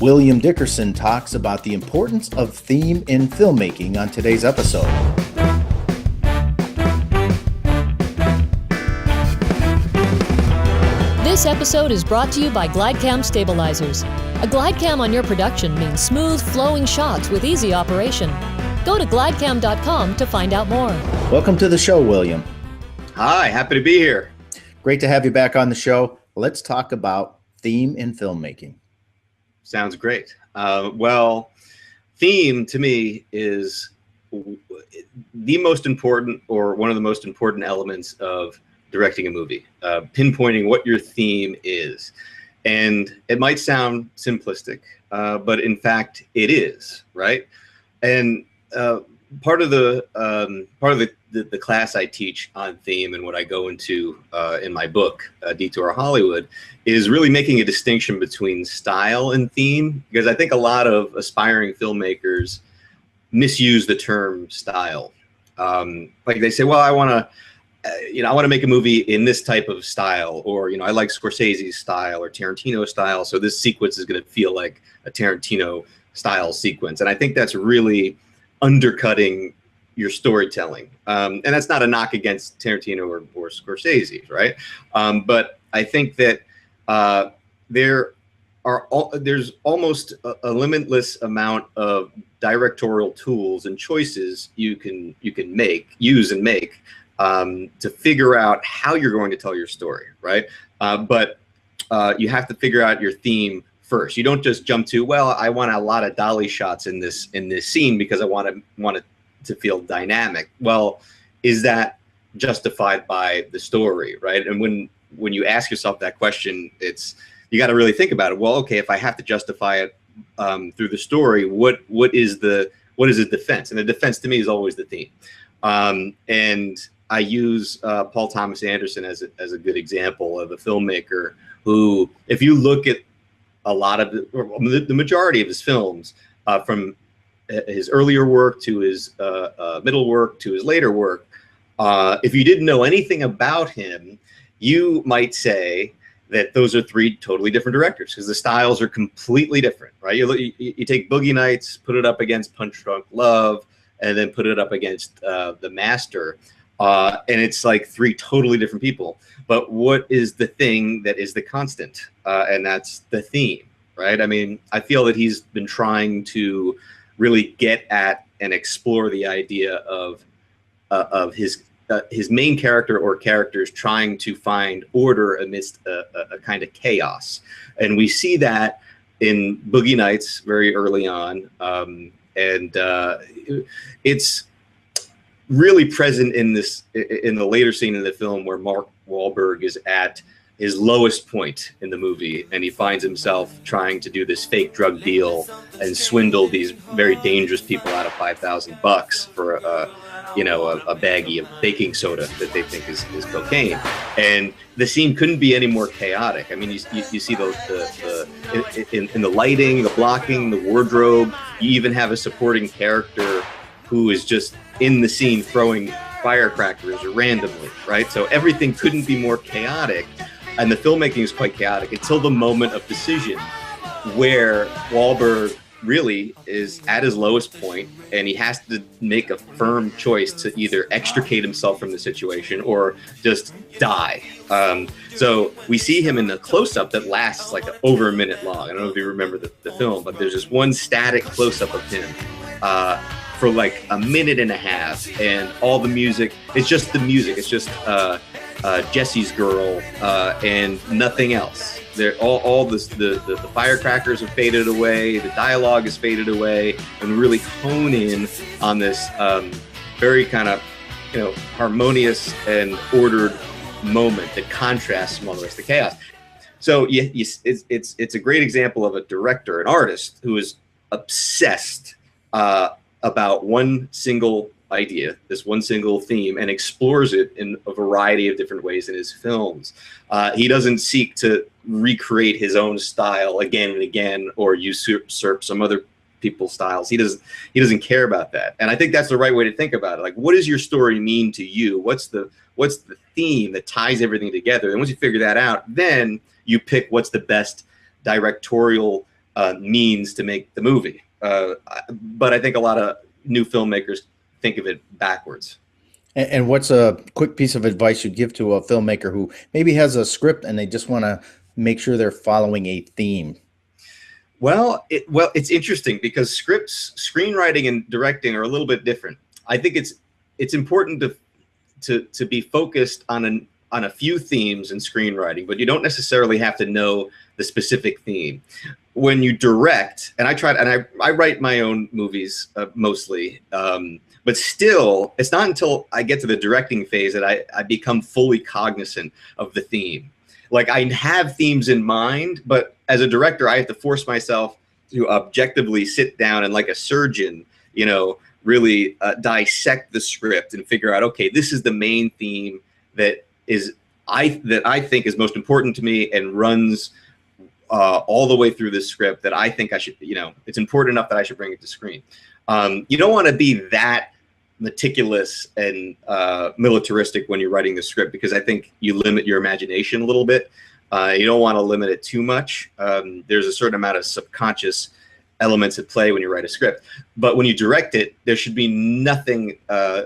William Dickerson talks about the importance of theme in filmmaking on today's episode. This episode is brought to you by GlideCam Stabilizers. A GlideCam on your production means smooth, flowing shots with easy operation. Go to glidecam.com to find out more. Welcome to the show, William. Hi, happy to be here. Great to have you back on the show. Let's talk about theme in filmmaking. Sounds great. Well, theme to me is the most important, or one of the most important elements of directing a movie, pinpointing what your theme is. And it might sound simplistic, but in fact it is, right? And part of the class I teach on theme and what I go into in my book, Detour Hollywood, is really making a distinction between style and theme, because I think a lot of aspiring filmmakers misuse the term style. Like they say, well, I want to make a movie in this type of style, or, I like Scorsese's style or Tarantino style, so this sequence is going to feel like a Tarantino style sequence. And I think that's really undercutting your storytelling. And that's not a knock against Tarantino or Scorsese, right? But I think that there's almost a limitless amount of directorial tools and choices you can use and make to figure out how you're going to tell your story, right? But you have to figure out your theme first. You don't just jump to, well, I want a lot of dolly shots in this scene because I want it to feel dynamic. Well, is that justified by the story, right? And when you ask yourself that question, you got to really think about it. Well, okay, if I have to justify it through the story, what is the defense? And the defense to me is always the theme. And I use Paul Thomas Anderson as a good example of a filmmaker who, if you look at a lot of the majority of his films, from his earlier work to his middle work to his later work, if you didn't know anything about him, you might say that those are three totally different directors, because the styles are completely different, right? You take Boogie Nights, put it up against Punch Drunk Love, and then put it up against The Master, and it's like three totally different people. But what is the thing that is the constant? And that's the theme, right? I mean, I feel that he's been trying to really get at and explore the idea of his main character or characters trying to find order amidst a kind of chaos. And we see that in Boogie Nights very early on. And it's really present in the later scene in the film where Mark Wahlberg is at his lowest point in the movie, and he finds himself trying to do this fake drug deal and swindle these very dangerous people out of $5,000 for a baggie of baking soda that they think is cocaine. And the scene couldn't be any more chaotic. I mean, you see in the lighting, the blocking, the wardrobe. You even have a supporting character who is just in the scene throwing firecrackers randomly, right? So everything couldn't be more chaotic. And the filmmaking is quite chaotic until the moment of decision, where Wahlberg really is at his lowest point, and he has to make a firm choice to either extricate himself from the situation or just die. So we see him in a close-up that lasts like over a minute long. I don't know if you remember the film, but there's just one static close-up of him for like a minute and a half, and all the music, it's just the music. It's just Jesse's Girl and nothing else. They're all the firecrackers have faded away, the dialogue is faded away, and really hone in on this very kind of harmonious and ordered moment that contrasts from all the rest of the chaos. So it's a great example of a director, an artist who is obsessed about one single idea, this one single theme, and explores it in a variety of different ways in his films. He doesn't seek to recreate his own style again and again, or usurp some other people's styles. He doesn't care about that. And I think that's the right way to think about it. Like, what does your story mean to you? What's the theme that ties everything together? And once you figure that out, then you pick what's the best directorial means to make the movie. But I think a lot of new filmmakers think of it backwards. And what's a quick piece of advice you'd give to a filmmaker who maybe has a script and they just want to make sure they're following a theme? Well, it's interesting because scripts, screenwriting, and directing are a little bit different. I think it's important to be focused on a few themes in screenwriting, but you don't necessarily have to know the specific theme. When you direct, and I write my own movies mostly, but still, it's not until I get to the directing phase that I become fully cognizant of the theme. Like, I have themes in mind, but as a director, I have to force myself to objectively sit down and, like a surgeon, really dissect the script and figure out, okay, this is the main theme that I think is most important to me and runs all the way through this script, that I think I should, it's important enough that I should bring it to screen. You don't want to be that meticulous and militaristic when you're writing the script, because I think you limit your imagination a little bit. You don't want to limit it too much. There's a certain amount of subconscious elements at play when you write a script, but when you direct it, there should be nothing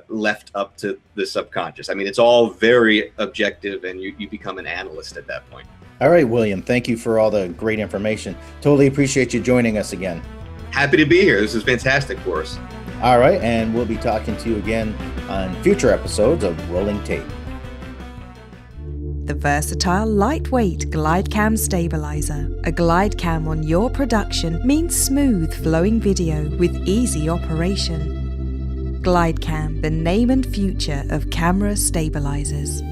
left up to the subconscious. I mean, it's all very objective, and you become an analyst at that point. All right, William, thank you for all the great information. Totally appreciate you joining us again. Happy to be here. This is fantastic for us. All right, and we'll be talking to you again on future episodes of Rolling Tape. The versatile, lightweight GlideCam stabilizer. A GlideCam on your production means smooth, flowing video with easy operation. GlideCam, the name and future of camera stabilizers.